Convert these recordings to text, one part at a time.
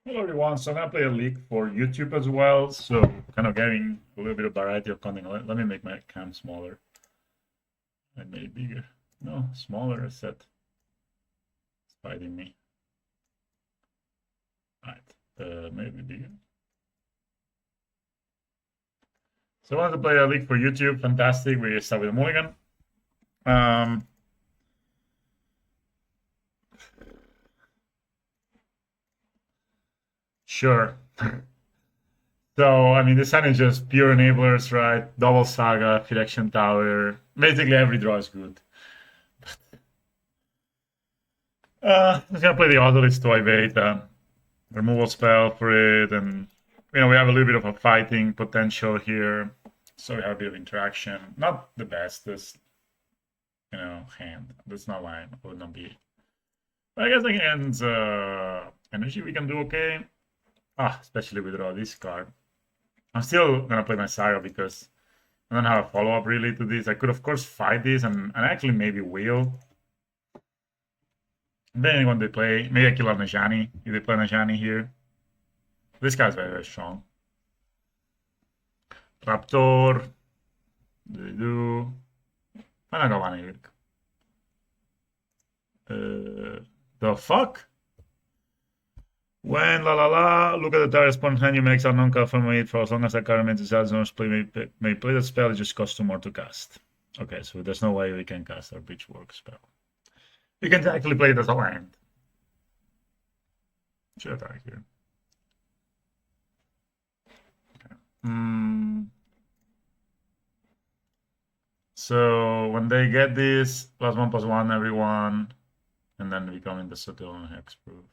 Hello everyone, so I'm gonna play a league for YouTube as well, so kind of getting a little bit of variety of content. Let me make my cam smaller. I made it bigger. No, smaller, I said. It's fighting me. Alright, maybe bigger. So I wanted to play a league for YouTube, fantastic. We start with a mulligan. Sure. So, I mean, this hand is just pure enablers, right? Double Saga, Firection Tower. Basically, every draw is good. I'm just gonna play the Odalist to evade removal spell for it, and we have a little bit of a fighting potential here, so we have a bit of interaction. Not the best, this hand. That's not mine. Would not be. But I guess against energy we can do okay. Especially with this card. I'm still gonna play my Saga because I don't have a follow-up really to this. I could of course fight this and actually maybe will. Depending on they play, maybe I kill a Najani if they play Najani here. This guy's very, very strong. Raptor. They do. I don't want to. The fuck? When look at the target's opponent hand, you make some non-card from it for as long as that card remains inside zone may play the spell, it just costs 2 more to cast. Okay, so there's no way we can cast our Bridgework spell. We can actually play it as a land. Should attack here. Okay. So when they get this, +1/+1 everyone, and then we come into Subtle and Hexproof.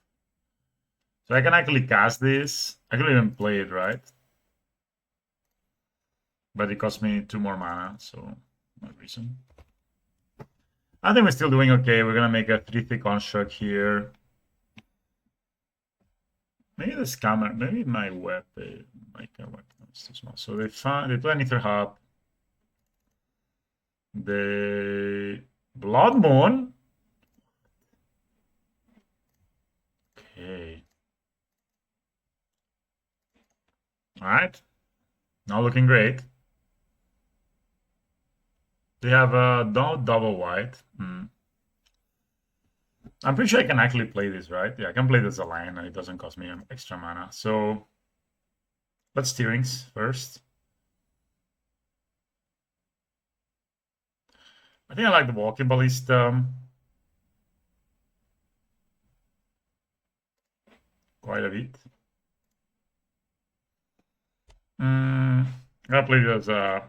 So I can actually cast this. I can even play it, right? But it costs me 2 more mana, so no reason. I think we're still doing okay. We're gonna make a 3-3 construct here. Maybe the scammer, maybe my weapon, it's too small. So they play an Ether Hub. The Blood Moon. Okay. All right. Not looking great. They have no double white. I'm pretty sure I can actually play this, right? Yeah, I can play this as a line and it doesn't cost me extra mana. So let's Steerings first. I think I like the Walking Ballista quite a bit. I'm gonna play this as a.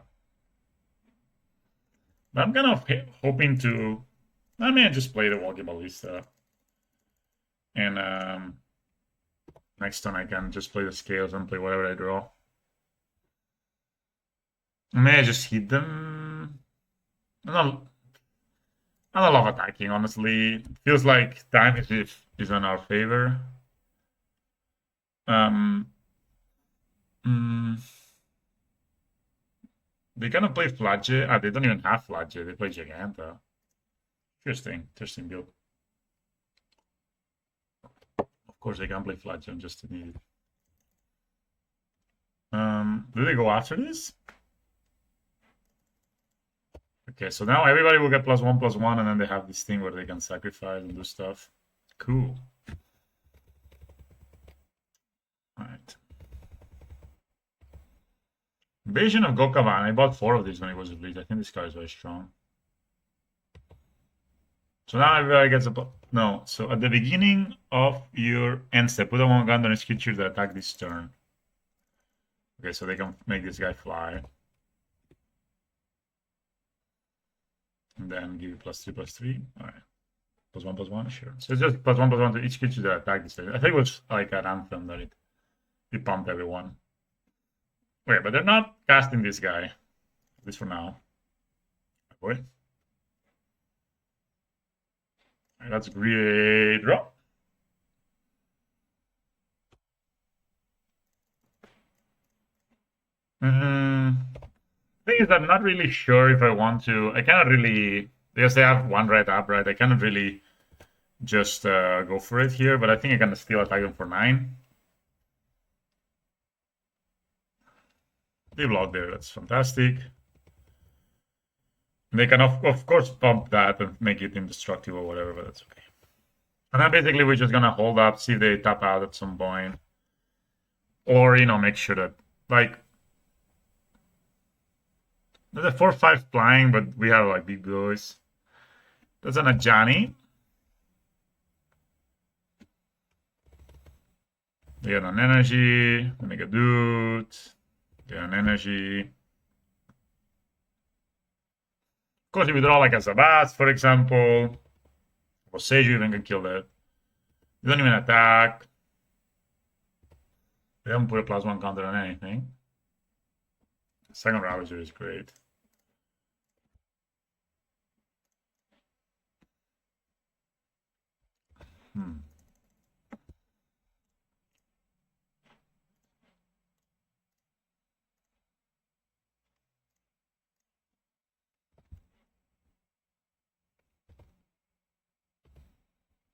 I'm kind of hoping to. I mean, just play the Walking Ballista, and next turn I can just play the Scales and play whatever I draw. May I just hit them? I don't love attacking, honestly. It feels like time is in our favor. They kind of play Flagge. They don't even have Flagge. They play Giganta. Interesting build. Of course, they can play Flagge. I'm just an idiot. Do they go after this? Okay, so now everybody will get +1/+1, and then they have this thing where they can sacrifice and do stuff. Cool. All right. Invasion of Gokavan. I bought 4 of these when it was released. I think this card is very strong. So now everybody gets a... No, so at the beginning of your end step, put a 1 gun on each creature that attack this turn. Okay, so they can make this guy fly. And then give you +3/+3. All right. +1/+1, sure. So it's just +1/+1 to each creature that attack this turn. I think it was like an anthem that it pumped everyone. Okay, but they're not casting this guy. At least for now. Boy. Right, that's a great draw. Thing is, I'm not really sure if I want to. I cannot really, because they have 1 right up, right? I cannot really just go for it here, but I think I can still attack them for 9. They block there. That's fantastic. And they can, of course, pump that and make it indestructible or whatever, but that's okay. And then basically we're just gonna hold up, see if they tap out at some point. Or, make sure that, like, there's a 4-5 flying, but we have, like, big boys. That's an Ajani. They get an energy, they make a dude, get an energy. Of course, if you draw like a Zabas, for example, or Seju even can kill that. They don't even attack. They haven't put a +1 counter on anything. Second Ravager is great.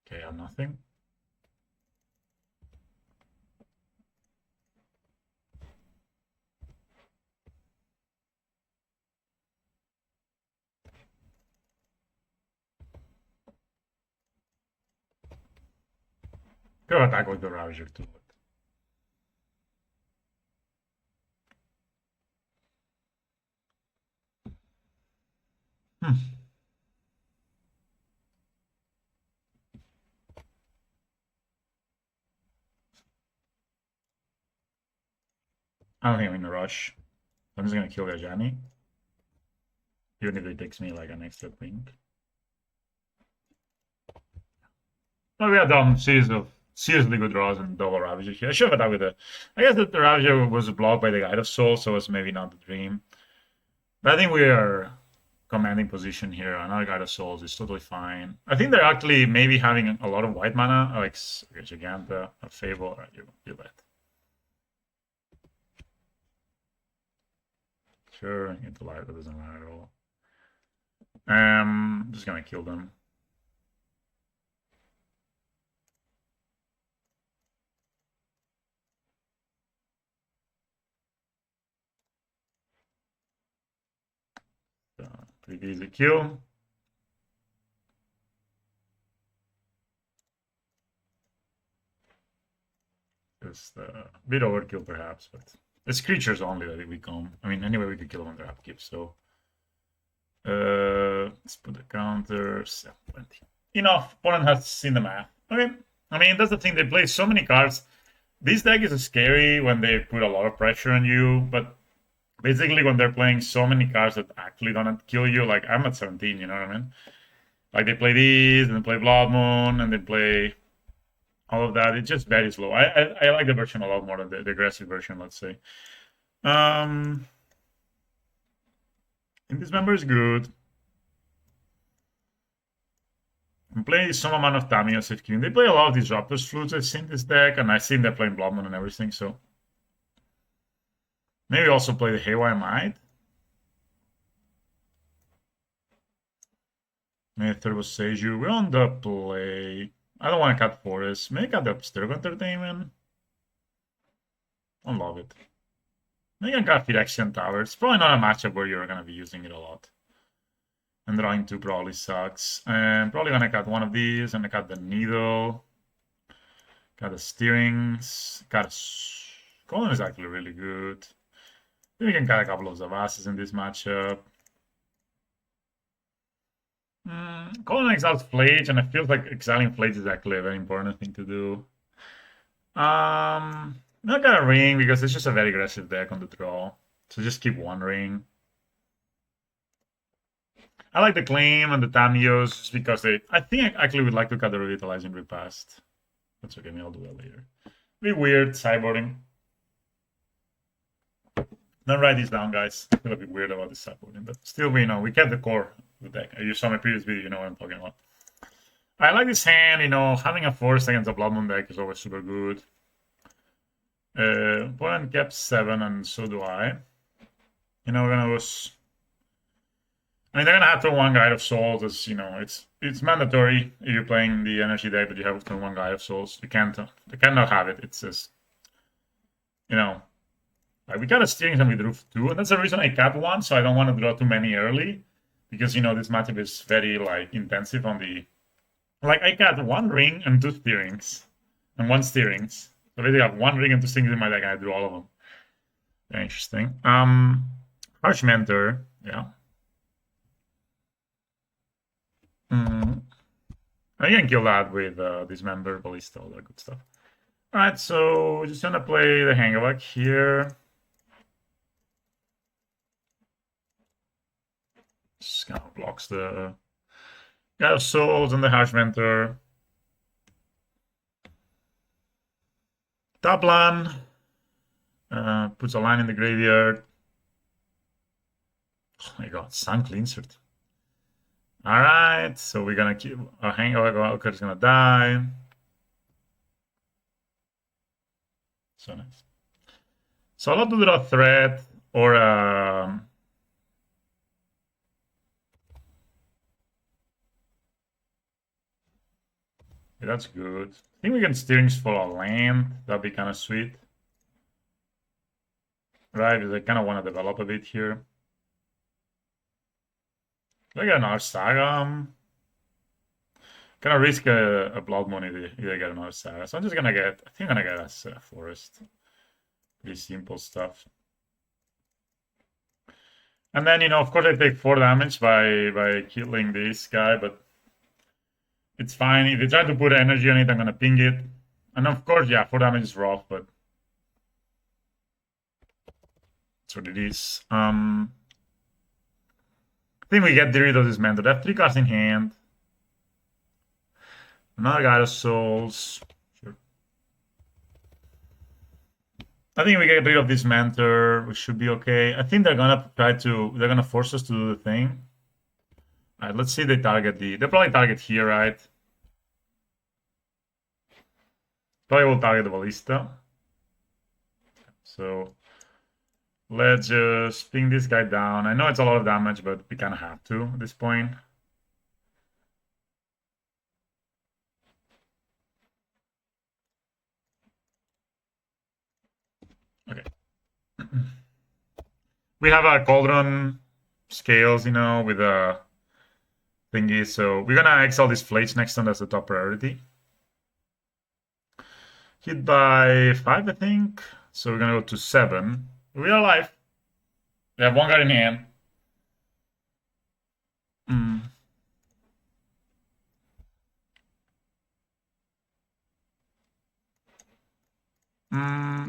Okay, I have nothing. Go attack with the Ravager too. Hmm. I don't think I'm in a rush. I'm just gonna kill Gajani. Even if it takes me like an extra pink. But we have done series of seriously good draws and double Ravager here. I should have attacked with it. I guess that the Ravager was blocked by the Guide of Soul, so it's maybe not the dream. But I think we are commanding position here. Another Guide of Souls is totally fine. I think they're actually maybe having a lot of white mana, like Giganta, a Fable. Right, you bet. Sure, into light, that doesn't matter at all. Just gonna kill them. Pretty easy kill. Just a bit overkill perhaps, but it's creatures only that we come. I mean, anyway, we could kill them on their upkeep, so let's put the counters. Yeah, plenty. Enough. Opponent has seen the math. Okay. I mean, that's the thing. They play so many cards. This deck is scary when they put a lot of pressure on you, but basically when they're playing so many cards that actually don't kill you, like I'm at 17, you know what I mean? Like they play these, and they play Blood Moon, and they play all of that. It's just very slow. I like the version a lot more than the aggressive version, let's say. I think this member is good. And play some amount of Tamiya if King. They play a lot of Disruptors Flutes, I've seen this deck, and I've seen them playing Blood Moon and everything, so maybe also play the Haywire Might. Maybe Turbo Seiju. We're on the play. I don't want to cut Forest. Maybe cut the Stereo Entertainment. I love it. Maybe I can cut Phyrexian Tower. It's probably not a matchup where you're going to be using it a lot. And drawing 2 probably sucks. And probably going to cut one of these. And I cut the Needle. Got the Steerings. Got a... Colin is actually really good. Then we can cut a couple of Zavasas in this matchup. Colin exiles Flage, and it feels like exiling Flage is actually a very important thing to do. Not gonna ring because it's just a very aggressive deck on the draw. So just keep one ring. I like the Claim and the Tamios just because they... I think I actually would like to cut the Revitalizing Repast. That's okay, maybe I'll do that later. Be weird, sideboarding. Don't write these down, guys. I feel a bit weird about this sideboarding, but still, we kept the core of the deck. You saw my previous video, you know what I'm talking about. I like this hand, having a force against a Blood Moon deck is always super good. Opponent kept 7, and so do I. We're gonna lose. I mean, they're gonna have to one Guide of Souls, as it's mandatory if you're playing the energy deck that you have to one Guide of Souls. They cannot have it. It's just, Like we got a steering and we drew 2, and that's the reason I cut 1, so I don't want to draw too many early, because this matchup is very like intensive on the. Like I got 1 ring and 2 steerings, and 1 steerings. So basically, I have 1 ring and 2 steerings in my deck, and I drew all of them. Very interesting. Harsh Mentor, yeah. I can kill that with Dismember, Ballista, all that good stuff. Alright, so we're just gonna play the Hangavak here. Just kind of blocks the Guy of Souls and the Harsh Mentor. Top land. Puts a line in the graveyard. Oh my god, Sun Cleansert. Alright, so we're gonna keep our Hangavak is gonna die. So nice. So I'll do a threat or yeah, that's good. I think we can steerings for a land. That'd be kind of sweet. Right, because I kind of want to develop a bit here. I get another Saga. Gonna risk a Blood Moon if I get another Saga. So I'm just gonna get, I think I'm gonna get a Forest. Pretty simple stuff. And then, of course I take 4 damage by killing this guy, but it's fine. If they try to put energy on it, I'm gonna ping it. And of course, yeah, 4 damage is rough, but that's what it is. I think we get rid of this Mentor. They have 3 cards in hand. Another Guide of Souls. Sure. I think we get rid of this Mentor. We should be okay. I think they're gonna force us to do the thing. Alright, let's see they target they'll probably target here, right? Probably will target the Ballista. So let's just ping this guy down. I know it's a lot of damage, but we kind of have to at this point. Okay. We have a Cauldron scales, with a thingy. So we're gonna exile this Flakes next turn. That's the top priority. Hit by 5, I think. So we're gonna go to 7. We are alive. We have 1 card in hand.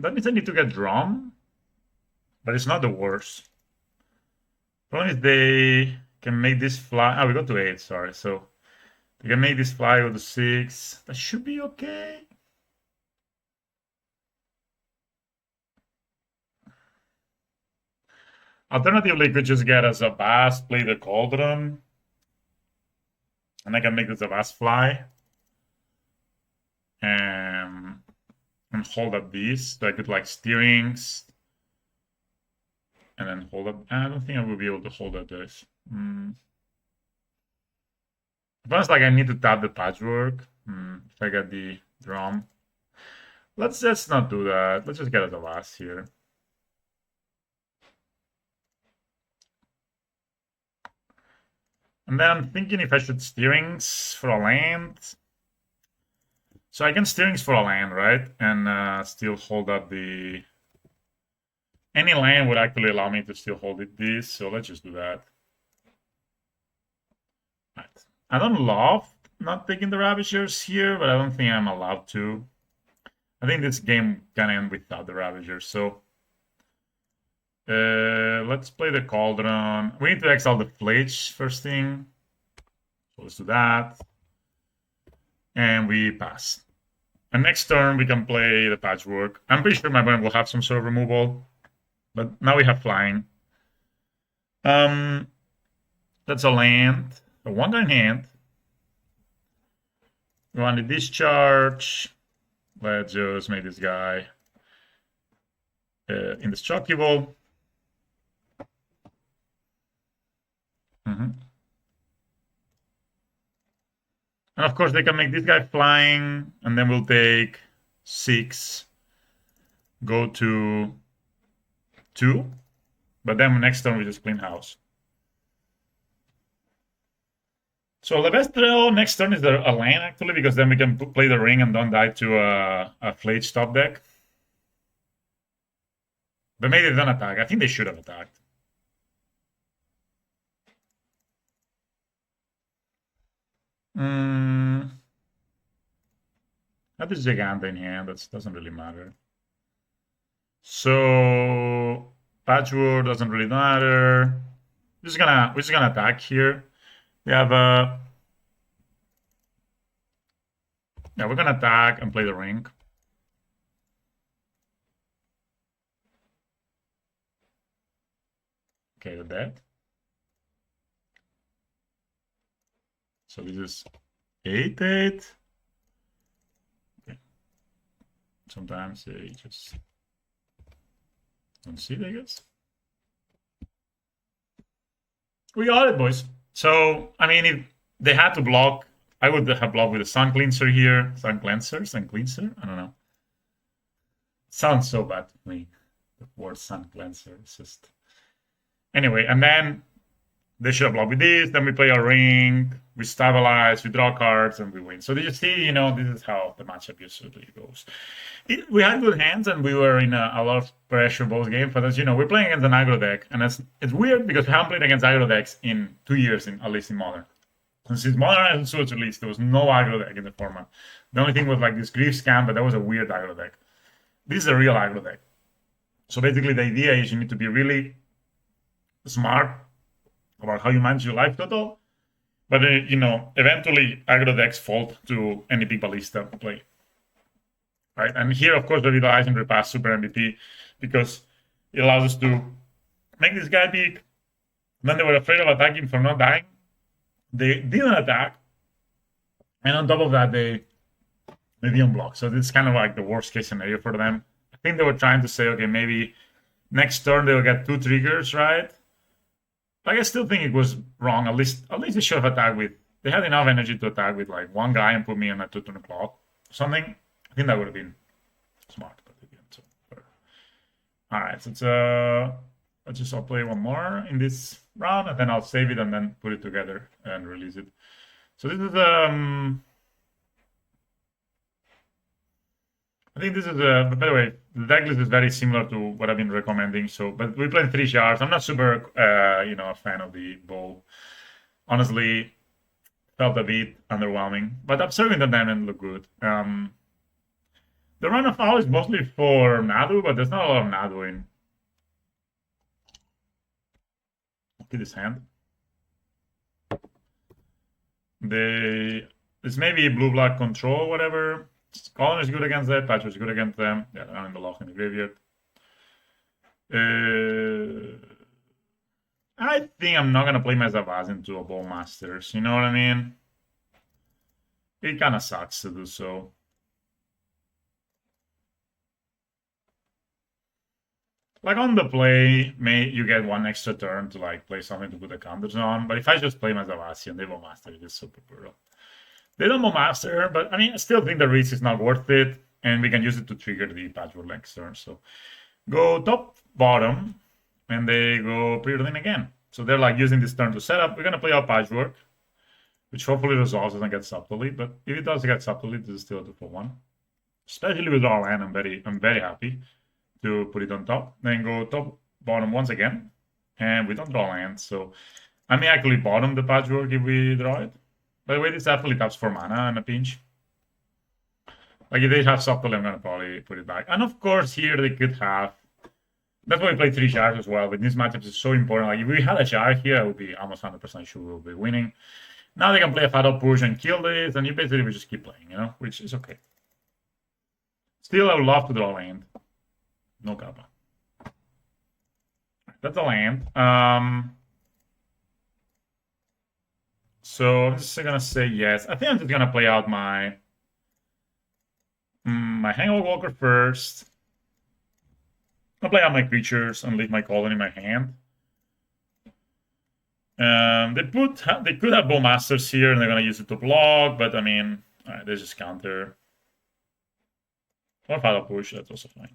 That means I need to get Drum. But it's not the worst. Problem is they can make this fly. Oh, we got to 8, sorry. So they can make this fly go to 6. That should be okay. Alternatively, could just get us a Vast, play the Cauldron. And I can make this a Vast fly. And hold up these. So I could like steerings. And then hold up. I don't think I will be able to hold up this. Plus, like I need to tap the Patchwork. If I get the Drum. Let's not do that. Let's just get it the last here. And then I'm thinking if I should steerings for a land. So I can steerings for a land, right? And still hold up the... Any land would actually allow me to still hold it this, so let's just do that. Right. I don't love not taking the Ravagers here, but I don't think I'm allowed to. I think this game can end without the Ravagers, so... let's play the Cauldron. We need to exile the Flage first thing. So let's do that. And we pass. And next turn we can play the Patchwork. I'm pretty sure my opponent will have some sort of removal. But now we have flying. That's a land. A 1 in hand. We want to discharge. Let's just make this guy indestructible. And of course, they can make this guy flying, and then we'll take 6. Go to 2, but then next turn we just clean house. So the best draw next turn is a land, actually, because then we can play the ring and don't die to a Flayed Stop deck. But maybe they don't attack. I think they should have attacked. That is Gigante in hand. That doesn't really matter. So Patchwork doesn't really matter. We're just gonna attack here. We have yeah, we're gonna attack and play the ring. Okay, the dead. So this is 8/8. Okay. Sometimes they just don't see it, I guess. We got it, boys. So I mean, if they had to block, I would have blocked with a Sun Cleanser here. Sun Cleanser? I don't know. It sounds so bad to me. The word Sun Cleanser. It's just anyway, and then they should have blocked with this. Then we play our ring, we stabilize, we draw cards, and we win. So you see, this is how the matchup usually goes. We had good hands, and we were in a lot of pressure both games. But as you know, we're playing against an aggro deck, and it's weird because we haven't played against aggro decks in 2 years, at least in Modern. And since Modern and Swords released, there was no aggro deck in the format. The only thing was like this Grief Scam, but that was a weird aggro deck. This is a real aggro deck. So basically, the idea is you need to be really smart about how you manage your life total. But, eventually aggro decks fall to any big ballista play. Right? And here, of course, the Vitalizing Repass super MVP because it allows us to make this guy big. Then they were afraid of attacking for not dying. They didn't attack. And on top of that, they didn't block. So this is kind of like the worst case scenario for them. I think they were trying to say, okay, maybe next turn they'll get 2 triggers, right? Like I still think it was wrong. At least they should have attacked with. They had enough energy to attack with like one guy and put me on a 2-turn clock. Something. I think that would have been smart. But again, so all right. So let's just play one more in this round, and then I'll save it and then put it together and release it. So this is I think this is by the way, the deck list is very similar to what I've been recommending. So, but we played 3 shards. I'm not super, a fan of the bowl. Honestly, felt a bit underwhelming. But observing the diamond looked good. The run of foul is mostly for Nadu, but there's not a lot of Nadu in. Look at his hand. It's maybe blue-black control, whatever. Colin is good against that. Patch is good against them. Yeah, they're in the lock in the graveyard. I think I'm not gonna play my Zavaz into a Ball Masters. You know what I mean? It kind of sucks to do so. Like on the play, you get 1 extra turn to like play something to put the counters on. But if I just play my Zavasi and they Ball Master, it is super brutal. They don't master, but I mean, I still think the risk is not worth it, and we can use it to trigger the Patchwork next turn. So go top, bottom, and they go preordain again. So they're like using this turn to set up. We're gonna play our Patchwork, which hopefully resolves doesn't get subtly, but if it does get subtly, this is still a 2-for-1. Especially with our land, I'm very happy to put it on top. Then go top, bottom once again, and we don't draw land, so I may actually bottom the Patchwork if we draw it. By the way, this definitely taps for mana in a pinch. Like if they have subtle, I'm gonna probably put it back. And of course, here they could have. That's why we play 3 shards as well. But these matchups is so important. Like if we had a shard here, I would be almost 100% sure we'll be winning. Now they can play a Fatal Push and kill this, and you basically will just keep playing, which is okay. Still, I would love to draw land. No kappa. That's a land. So I'm just gonna say yes. I think I'm just gonna play out my Hangover Walker first. I'll play out my creatures and leave my colony in my hand. They could have Bowmasters here, and they're gonna use it to block. But I mean, alright, they just counter. Or Fatal Push. That's also fine.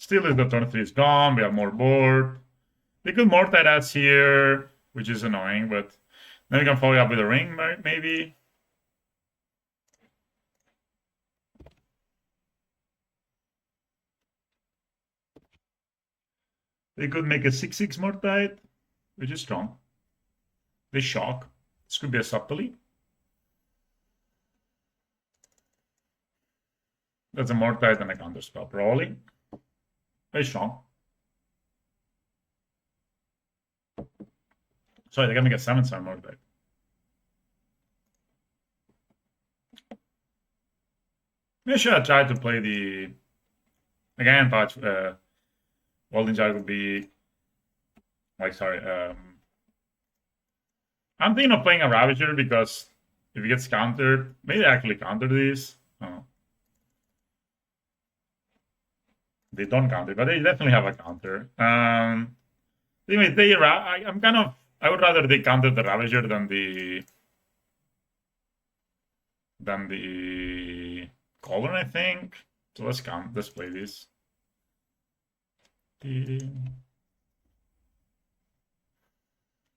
Still, is the turn 3 is gone. We have more board. They could mortar us here, which is annoying, but then we can follow up with a ring, maybe. They could make a 6/6 mortite, which is strong. They shock. This could be a subtly. That's a mortite and a counterspell, probably. Very strong. Sorry, they can make a 7/7 mortite. Maybe I should have tried to play the... Again, but Welding Jar would be... Like, sorry. I'm thinking of playing a Ravager because if it gets countered, maybe I actually counter this. Oh. They don't counter, but they definitely have a counter. Anyway, I'm kind of... I would rather they counter the Ravager than the Cauldron, I think. So let's play this. And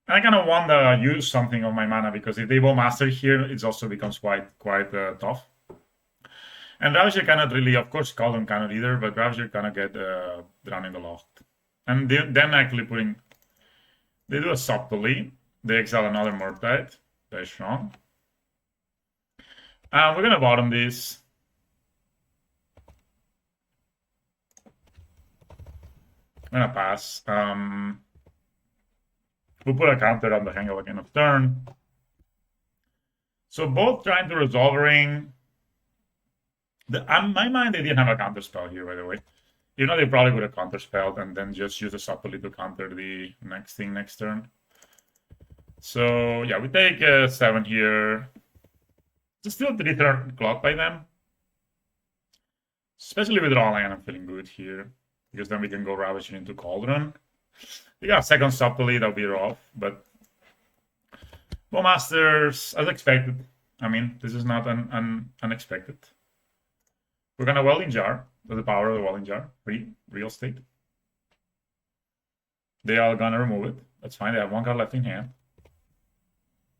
I kind of want to use something of my mana because if they will master here, it also becomes quite tough. And Ravager cannot really, of course, Cauldron cannot either, but Ravager cannot get drawn in the loft. And then actually they do a subtly. They exile another Mortite. Very strong. We're gonna bottom this. I'm gonna pass. We'll put a counter on the Hangul again of turn. So both trying to resolve a ring. In my mind, they didn't have a counter spell here, by the way. You know, they probably would have counter spelled and then just use a subtly to counter the next thing next turn. So yeah, we take 7 here. It's still 3-turn clock by them. Especially with raw land, I'm feeling good here. Because then we can go Ravager into Cauldron. We got a second subtly, that'll be rough, but Bowmasters, as expected. I mean, this is not unexpected. We're gonna Welding Jar. The power of the Welding Jar. Real state. They are gonna remove it. That's fine. They have 1 card left in hand.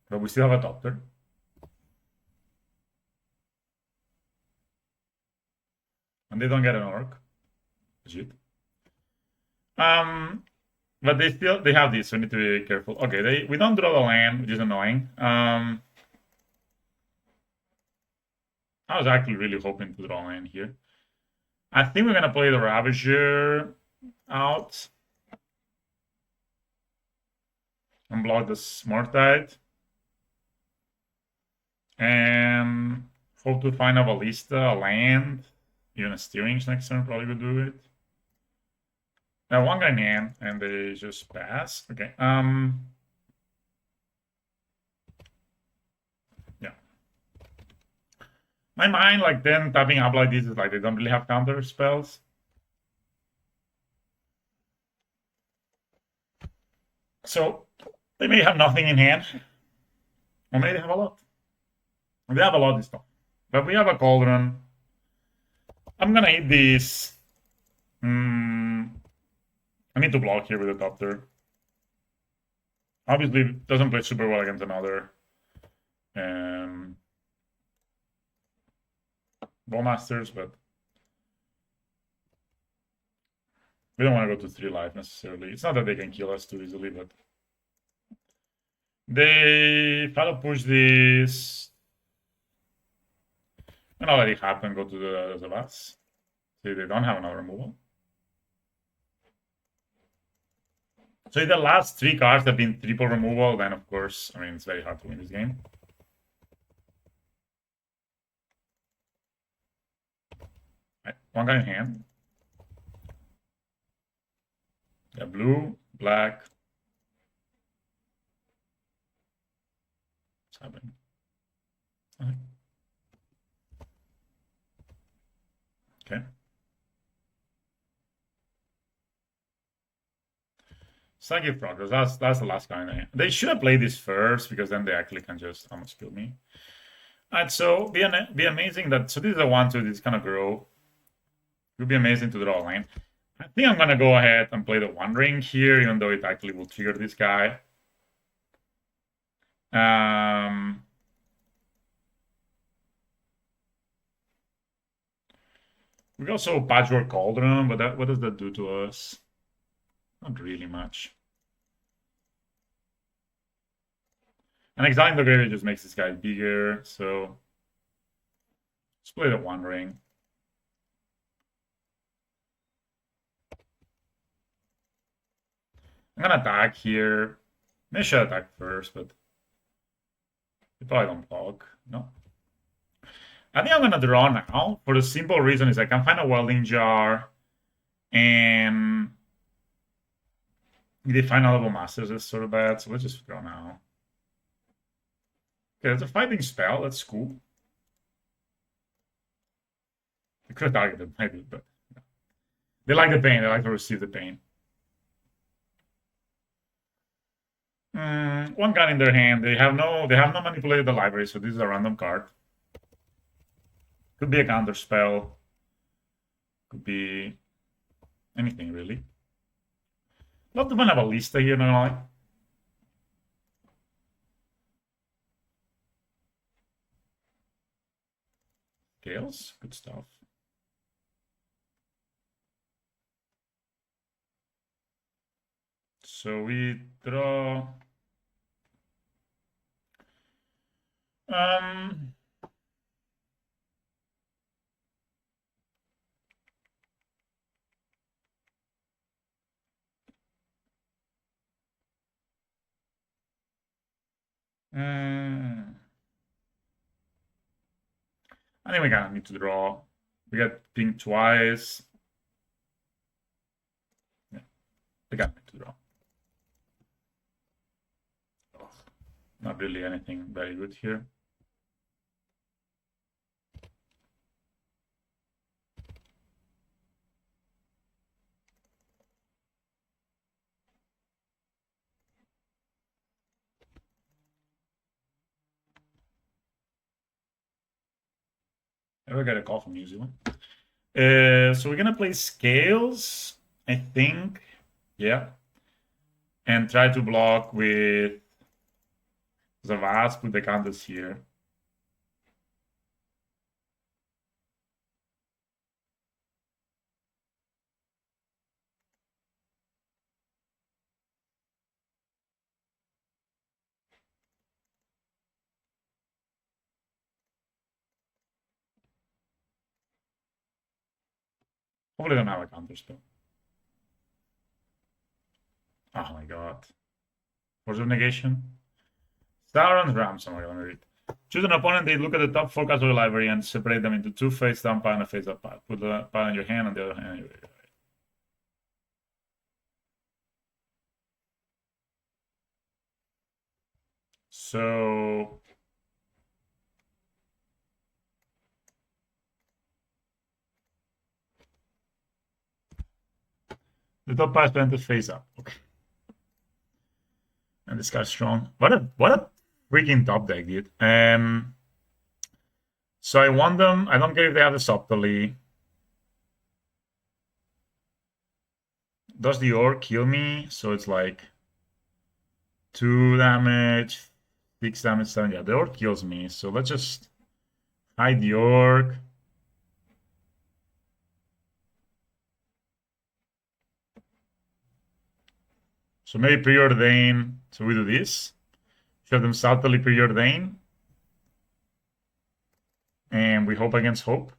But we still have a Doctor. And they don't get an Orc. Legit. But they have this, so we need to be careful. Okay, we don't draw the land, which is annoying. I was actually really hoping to draw land here. I think we're gonna play the Ravager out. And block the Mortite. And hope to find a Ballista, a land, even a Steering next turn probably would do it. Now 1 guy in hand, and they just pass. Okay. Yeah. My mind, like, then tapping up like this is like they don't really have counter spells. So they may have nothing in hand. Or maybe they have a lot. They have a lot of stuff. But we have a Cauldron. I'm gonna hit this. I need to block here with a Doctor. Obviously, it doesn't play super well against another. Bowmasters, but we don't want to go to 3 life necessarily. It's not that they can kill us too easily, but they try to push this. And I'll let it happen, go to the Zavas. See, they don't have another removal. So if the last 3 cards have been triple removal, then of course, I mean, it's very hard to win this game. Right, 1 guy in hand. Yeah, blue, black. What's happening? Okay. Psychic Progress, that's the last guy in hand. They should have played this first, because then they actually can just almost kill me. Alright, so be amazing that... So this is a 1-2, this kind of grow. It would be amazing to draw a land. I think I'm gonna go ahead and play the One Ring here, even though it actually will trigger this guy. We also Patchwork Cauldron, but what does that do to us? Not really much. And exiling the graveyard just makes this guy bigger, so let's play the One Ring. I'm gonna attack here. Maybe I should attack first, but they probably don't block. No. I think I'm gonna draw now for the simple reason is I can find a welding jar and they find level masters is sort of bad, so let's just draw now. Okay, it's a fighting spell, that's cool. I could have targeted maybe, but they like the pain, they like to receive the pain. One card in their hand. They have no manipulated the library, so this is a random card. Could be a counter spell. Could be anything really. Love to find a ballista here, not gonna lie. Scales, good stuff. So we draw. I think we kind of need to draw. We got pink twice. Yeah, we got to draw. Oh, not really anything very good here. Ever got a call from New Zealand? So we're gonna play scales, I think. Yeah. And try to block with Zavas, put the counters here. Hopefully they don't have a counter spell. Oh my god. Force of Negation. Sauron's Rams, I'm gonna read. Choose an opponent, they look at the top 4 cards of the library and separate them into 2 face down pile and a face up pile. Put the pile in your hand and the other hand in your hand. So the top pile is face up. Okay. And this guy's strong. What a freaking top deck, dude. So I want them. I don't care if they have the subtly. Does the orc kill me? So it's like 2 damage, 6 damage, 7. Yeah, the orc kills me. So let's just hide the orc. So maybe preordain. So we do this. Show them subtly preordain. And we hope against hope.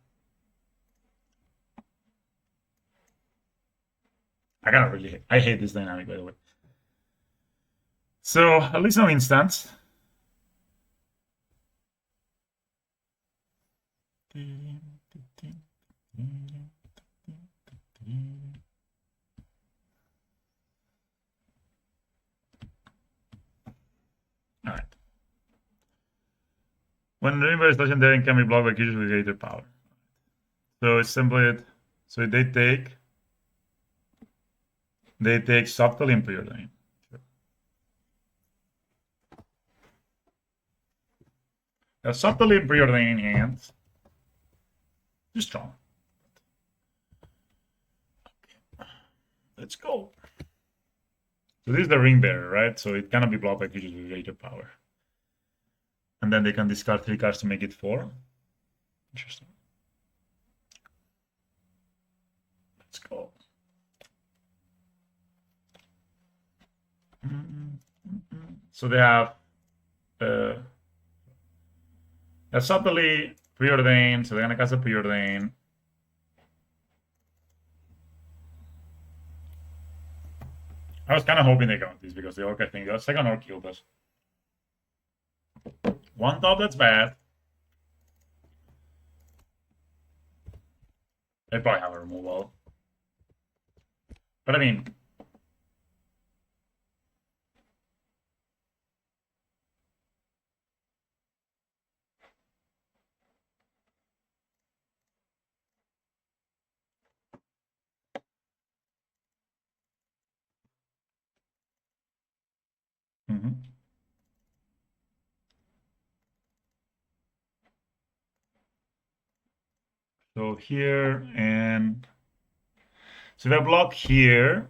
I hate this dynamic, by the way. So at least no instance. All right. When the universe is legendary and can be blocked by creatures with greater power. So it's simply so they take subtle and preordain. Now, subtly preordain in hand. Too strong. Okay. Let's go. So this is the ring bearer, right? So it cannot be blocked by creatures with greater power. And then they can discard 3 cards to make it 4. Interesting. Let's go. So they have subtly preordained, so they're gonna cast a preordain. I was kind of hoping they got this because the orc, I think, the second orc killed us. One top, that's bad. They probably have a removal. But I mean, so here and so if I block here,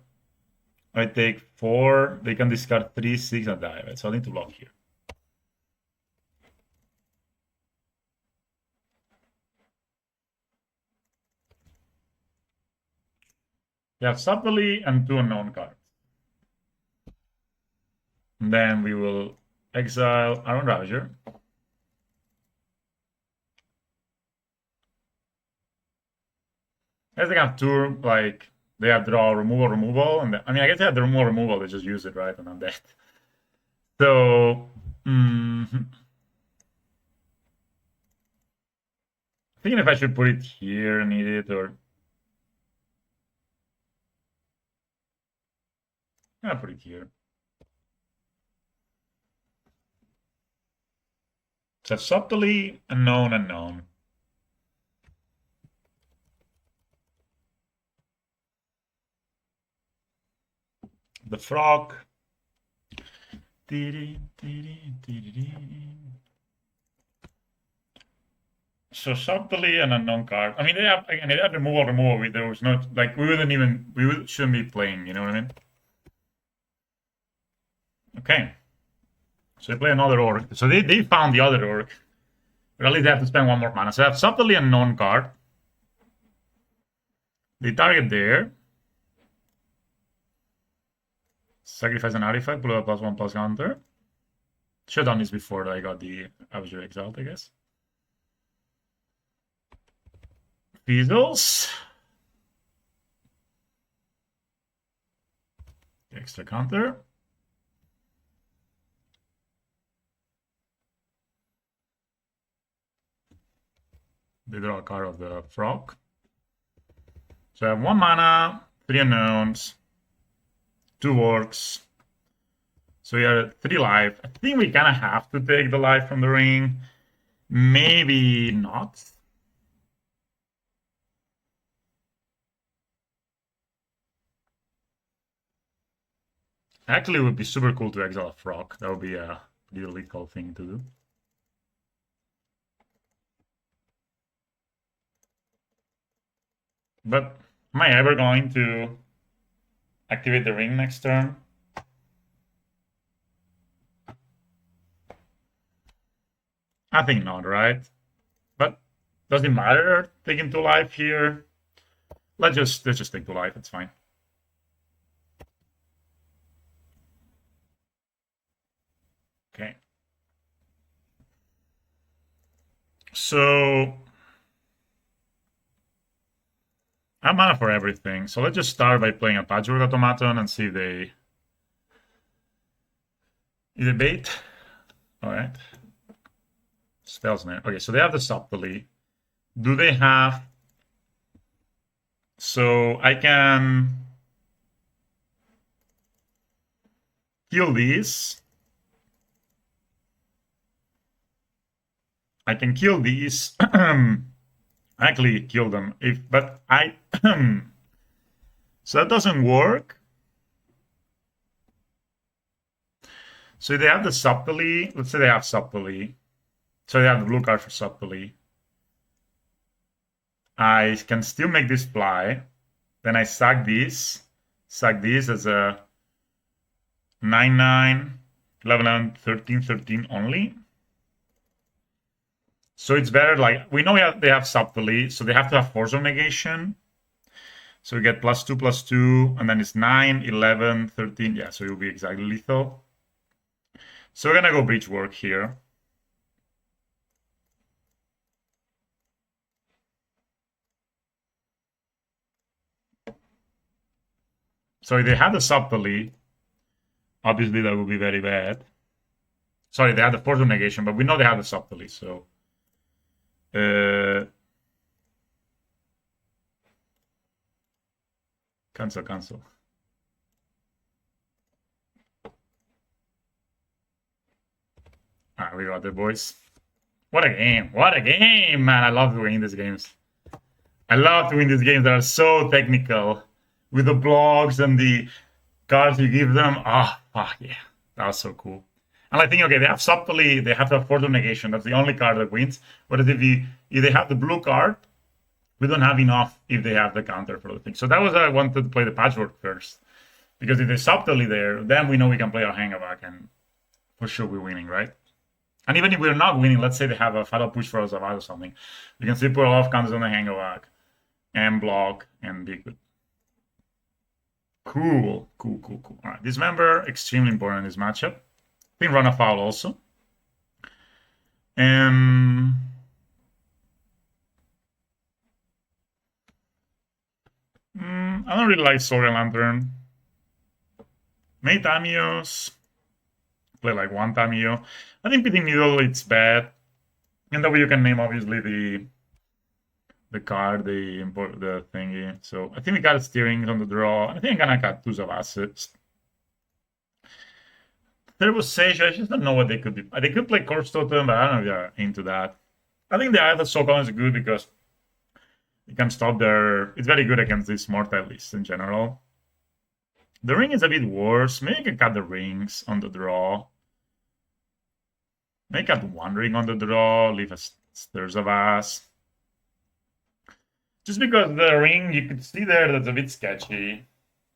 I take 4. They can discard 3, 6, and die. Right? So I need to block here. We have subtly and 2 unknown cards. And then we will exile Iron Ravager. I guess they have 2, like, they have draw, removal, and I mean, I guess they have the removal, they just use it, right? And I'm dead. So, thinking if I should put it here, need it, or I'm gonna put it here. So subtly unknown. The frog. So subtly an unknown card. I mean, they have removal. There was no like we shouldn't be playing. You know what I mean? Okay. So they play another orc. So they found the other orc. But at least they have to spend 1 more mana. So they have subtly unknown card. They target there. Sacrifice an artifact, put a +1/+1 counter. Should have done this before I got the Avenger Exalt, I guess. Fizzles. Extra counter. They draw a card of the frog. So I have 1 mana, 3 unknowns, 2 orcs. So we are at 3 life. I think we kind of have to take the life from the ring. Maybe not. Actually, it would be super cool to exile a frog. That would be a really cool thing to do. But am I ever going to activate the ring next turn? I think not, right? But does it matter taking 2 life here? Let's just take 2 life. It's fine. Okay. So I have mana for everything. So let's just start by playing a Patchwork Automaton and see if they bait. All right. Spell Snare. Okay, so they have the subtly. Do they have? So I can kill these. I can kill these. Actually kill them but I so that doesn't work. So they have the subtly. Let's say they have subtly. So they have the blue card for subtly. I can still make this fly. Then I sack this. sack this as a 9-9, 11, 13, 13 only. So it's better, like, we know they have subtly, so they have to have force of negation. So we get +2/+2, and then it's 9, 11, 13. Yeah, so it will be exactly lethal. So we're gonna go breach work here. So if they had the subtly, obviously that would be very bad. Sorry, they had the force of negation, but we know they have the subtly, so cancel. Alright, we got it, boys. What a game. What a game, man. I love winning these games. I love to win these games that are so technical with the blocks and the cards you give them. Ah, oh, fuck yeah. That was so cool. And I think, okay, they have subtly, they have to have force of negation. That's the only card that wins. Whereas if they have the blue card, we don't have enough if they have the counter for the thing. So that was why I wanted to play the patchwork first. Because if they're subtly there, then we know we can play our hangback and for sure we're winning, right? And even if we're not winning, let's say they have a fatal push for us or something, we can still put a lot of counters on the hangback and block and be good. Cool. All right, dismember, extremely important in this matchup. I think run a foul also. I don't really like Sword and Lantern. May Tamios. Play like one Tamio. I think pitting middle, it's bad. And that way you can name, obviously, the card, the thingy. So I think we got steering on the draw. I think I'm gonna cut 2 of assets. There was Sage. I just don't know what they could be. They could play Corpse Totem, but I don't know if they're into that. I think the Isle of Sokol is good because it can stop their. It's very good against these mortal lists in general. The ring is a bit worse. Maybe I can cut the rings on the draw. Maybe cut 1 ring on the draw, leave a Stirs of Ass. Just because the ring, you could see there that's a bit sketchy.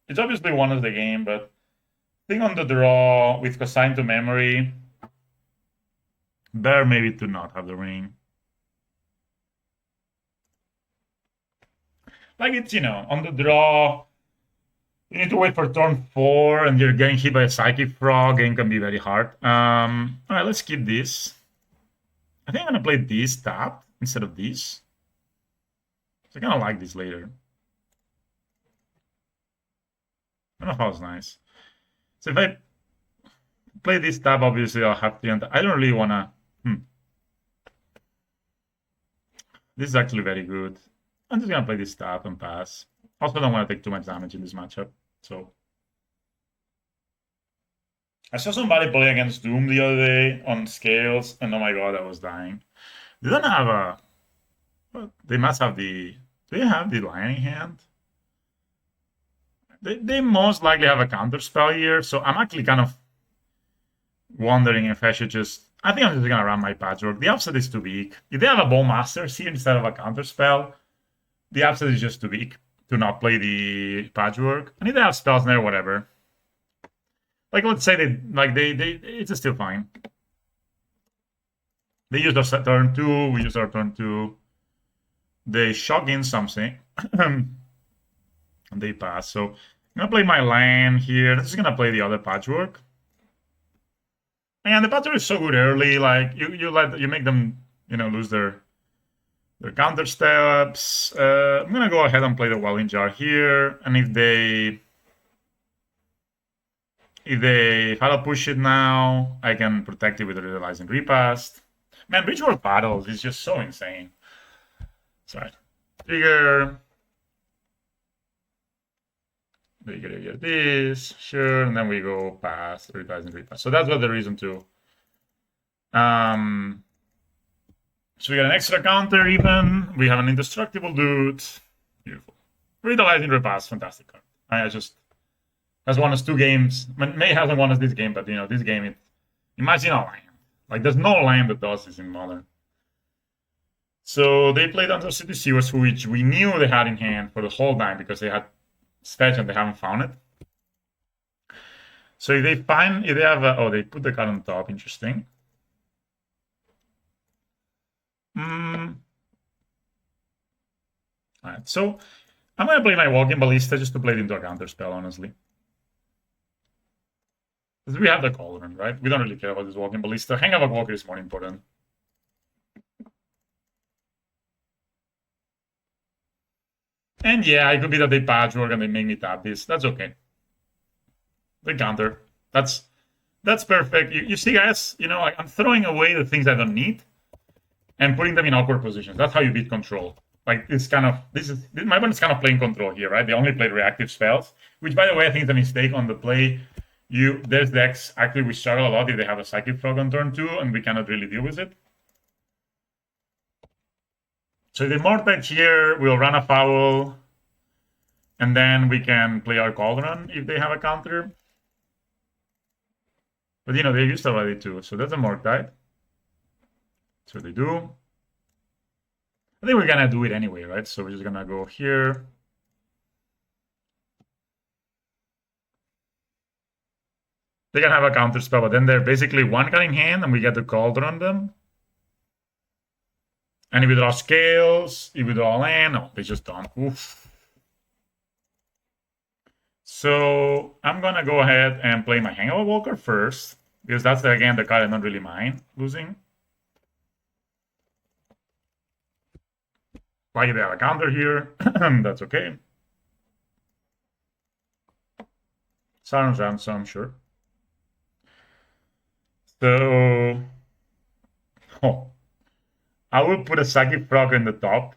It's obviously one of the game, but thing on the draw with Consign to Memory, better maybe to not have the ring. Like it's, on the draw, you need to wait for turn 4 and you're getting hit by a Psychic Frog. Game can be very hard. All right, let's keep this. I think I'm going to play this tapped instead of this. So I kind of like this later. I don't know if that was nice. So if I play this tab, obviously I'll have to. I don't really want to. This is actually very good. I'm just going to play this tab and pass. Also don't want to take too much damage in this matchup. So I saw somebody play against Doom the other day on scales, and oh my god, I was dying. They don't have a. Well, they must have the. Do they have the Lion Hand? They most likely have a counter spell here, so I'm actually kind of wondering if I should just. I think I'm just gonna run my patchwork. The upset is too weak. If they have a Bone Masters here instead of a counter spell, the upset is just too weak to not play the patchwork. And if they have spells there, whatever. Like let's say it's still fine. They use their turn 2, we use our turn 2. They shock in something. And they pass. So I'm gonna play my land here. I'm just gonna play the other patchwork. And the patchwork is so good early. Like you make them lose their counter steps. I'm gonna go ahead and play the Welling Jar here. And if they fatal push it now, I can protect it with the Realizing Repast. Man, Bridgework Battles is just so insane. Sorry. Trigger this, sure, and then we go past, Realizing Repast. So that's what the reason to. So we got an extra counter even. We have an indestructible dude. Beautiful. Revitalizing Repast, fantastic card. I just has won us 2 games. May hasn't won us this game, but this game, imagine a land. Like there's no land that does this in Modern. So they played Under City Sewers, which we knew they had in hand for the whole time because they had Fetch and they haven't found it. So if they find, if they have, oh, they put the card on top. Interesting. All right, so I'm gonna play my Walking Ballista just to play it into a counter spell, honestly. Because we have the Cauldron, right? We don't really care about this Walking Ballista. Hang of Walker is more important. And yeah, it could be that they patchwork and they make me tap this. That's okay. They counter. That's perfect. You see, guys, you know, I'm throwing away the things I don't need and putting them in awkward positions. That's how you beat control. Like it's kind of my opponent's kind of playing control here, right? They only played reactive spells, which by the way I think is a mistake on the play. There's decks actually we struggle a lot if they have a Psychic Frog on turn 2 and we cannot really deal with it. So the Mortgage here will run afoul, and then we can play our Cauldron if they have a counter. But you know, they used already too, so that's a Mortgage. So they do. I think we're gonna do it anyway, right? So we're just gonna go here. They can have a counter spell, but then they're basically one card in hand, and we get the Cauldron on them. And if we draw scales, if we draw land, no, they just don't. Oof. So I'm gonna go ahead and play my Hangover Walker first, because that's again the card I don't really mind losing. Like they have a counter here, that's okay. Sauron's Ransom, sure. So, I will put a Psychic Frog in the top.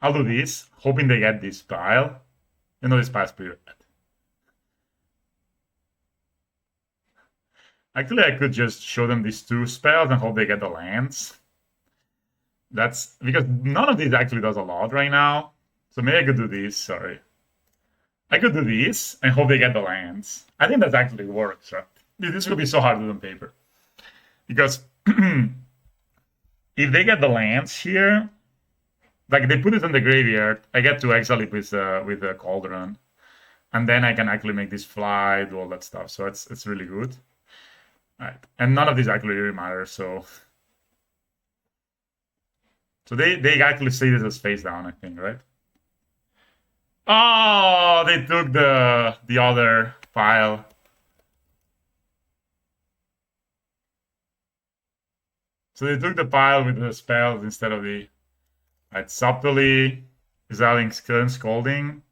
I'll do this, hoping they get this pile. You know, this pile's pretty bad. Actually, I could just show them these two spells and hope they get the lands. That's because none of these actually does a lot right now. So maybe I could do this, sorry. I could do this and hope they get the lands. I think that actually works, right? This will be so hard to do on paper. Because if they get the lands here, like they put it in the graveyard, I get to exile it with the Cauldron. And then I can actually make this fly, do all that stuff. So it's really good. All right. And none of these actually really matter, so they actually see this as face down, I think, right? Oh, they took the other file. So they took the pile with the spells instead of the right, subtly exhaling scolding.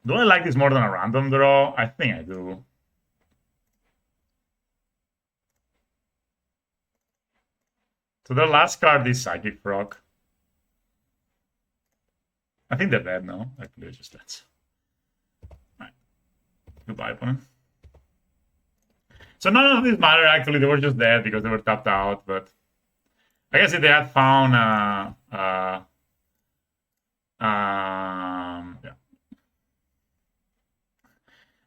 Do I like this more than a random draw? I think I do. So their last card is Psychic Frog. I think they're dead now. Actually, they're just dead. Right. Goodbye, opponent. So none of these matter, actually. They were just dead because they were tapped out. But I guess if they had found... yeah.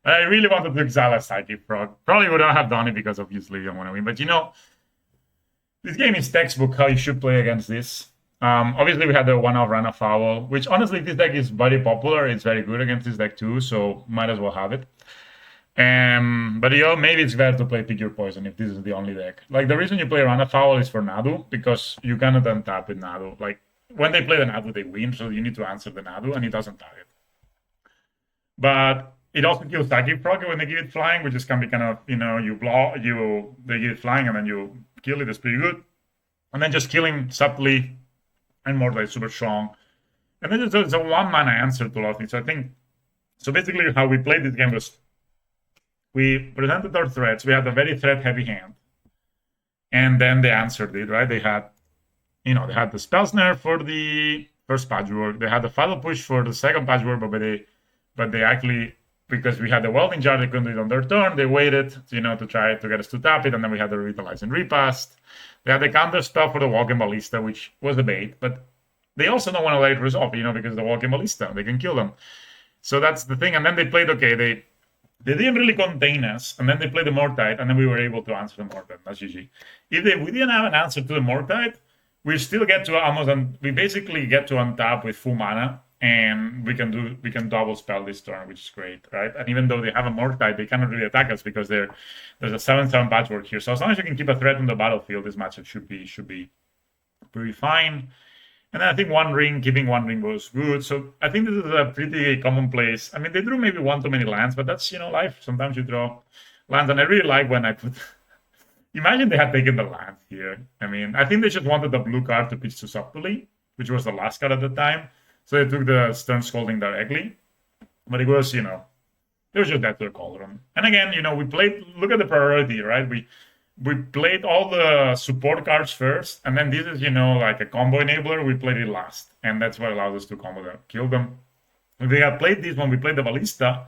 I really wanted to exile a Psychic Frog. Probably would not have done it because obviously you don't want to win. But you know, this game is textbook how you should play against this. Obviously, we had the one-off run afoul, which honestly, this deck is very popular. It's very good against this deck too, so might as well have it. But you know, maybe it's better to play Pick Your Poison if this is the only deck. Like the reason you play run afoul is for Nadu, because you cannot untap with Nadu. Like when they play the Nadu, they win, so you need to answer the Nadu, and it doesn't target. But it also kills Psychic Frog when they give it flying, which is can be kind of, you know, they give it flying and then you kill it. It's pretty good. And then just killing subtly and more like super strong. And then it's a 1-mana answer to a lot of things. So I think, so basically how we played this game was we presented our threats. We had a very threat-heavy hand. And then they answered it, right? They had, you know, they had the Spell Snare for the first patchwork. They had the Fatal Push for the second patchwork, but they actually, because we had the Welding Jar, they couldn't do it on their turn. They waited, you know, to try to get us to tap it, and then we had the Revitalize and Repast. They had the counter spell for the Walking Ballista, which was a bait, but they also don't want to let it resolve, you know, because the Walking Ballista, they can kill them. So that's the thing. And then they played, okay, they didn't really contain us, and then they played the Mortite, and then we were able to answer the Mortite. That's GG. If we didn't have an answer to the Mortite, we still get to almost, we basically get to untap with full mana, and we can double spell this turn, which is great, right? And even though they have a Mortite, they cannot really attack us because there's a 7/7 patchwork here. So as long as you can keep a threat on the battlefield, this matchup should be pretty fine. And then I think keeping one ring was good. So I think this is a pretty commonplace. I mean, they drew maybe one too many lands, but that's life. Sometimes you draw lands, and I really like when I put. Imagine they had taken the land here. I mean, I think they just wanted the blue card to pitch too subtly, which was the last card at the time. So they took the Stern Scolding directly. But it was, it was just that to the Cauldron. And again, we played, look at the priority, right? We played all the support cards first, and then this is, like a combo enabler. We played it last, and that's what allowed us to combo them, kill them. If we had played this when we played the Ballista,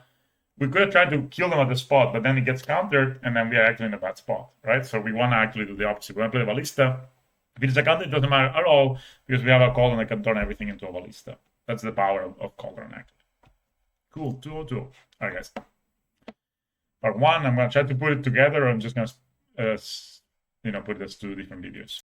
we could have tried to kill them at the spot, but then it gets countered, and then we are actually in a bad spot, right? So we want to actually do the opposite. We want to play the Ballista. If it's a counter, it doesn't matter at all, because we have a Cauldron that can turn everything into a Ballista. That's the power of Cauldron, actually. Cool, 202. All right, guys. Part 1, I'm going to try to put it together, or I'm just going to, put it as 2 different videos.